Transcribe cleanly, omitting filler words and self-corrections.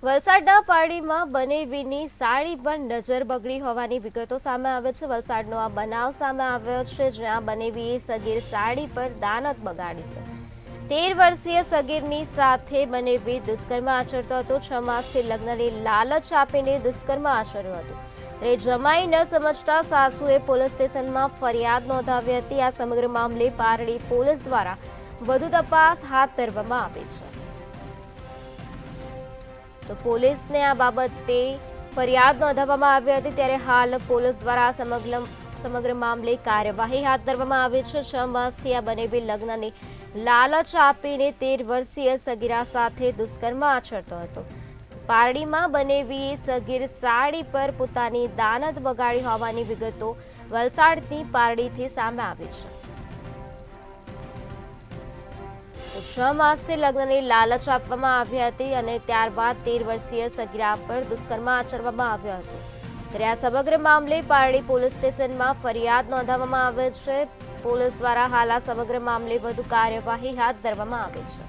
વલસાડના પારડીમાં બનેવીની સાડી પર નજર બગડી હોવાની વિગતો સામે આવે છે। વલસાડનો આ બનાવ સામે આવ્યો છે, જ્યાં બનેવીએ સગીર સાડી પર દાનત બગાડી છે। 13 વર્ષીય સગીરની સાથે બનેવી દુષ્કર્મ આચરતો હતો। 6 માસથી લગ્નની લાલચ આપીને દુષ્કર્મ આચર્યું હતું। ત્યારે જમાઈ ન સમજતા સાસુએ પોલીસ સ્ટેશનમાં ફરિયાદ નોંધાવી હતી। આ સમગ્ર મામલે પારડી પોલીસ દ્વારા વધુ તપાસ હાથ ધરવામાં આવી છે। તો પોલીસને આ બાબતે ફરિયાદ નોંધાવવામાં આવી હતી, ત્યારે હાલ પોલીસ દ્વારા સમગ્ર મામલે કાર્યવાહી હાથ ધરવામાં આવી છે। 6 માસથી આ બનેવી લગ્નની લાલચ આપીને 13 વર્ષીય સગીરા સાથે દુષ્કર્મ આચરતો હતો। પારડીમાં બનેવીએ સગીર સાડી પર પોતાની દાનત બગાડી હોવાની વિગતો વલસાડની પારડીથી સામે આવી છે। 6 માસથી લગ્નની લાલચ આપવામાં આવી હતી અને ત્યારબાદ 13 વર્ષીય સગીરા પર દુષ્કર્મ આચરવામાં આવ્યો હતો। ત્યારે આ સમગ્ર મામલે પારડી પોલીસ સ્ટેશનમાં ફરિયાદ નોંધાવવામાં આવે છે। પોલીસ દ્વારા હાલ આ સમગ્ર મામલે વધુ કાર્યવાહી હાથ ધરવામાં આવી છે।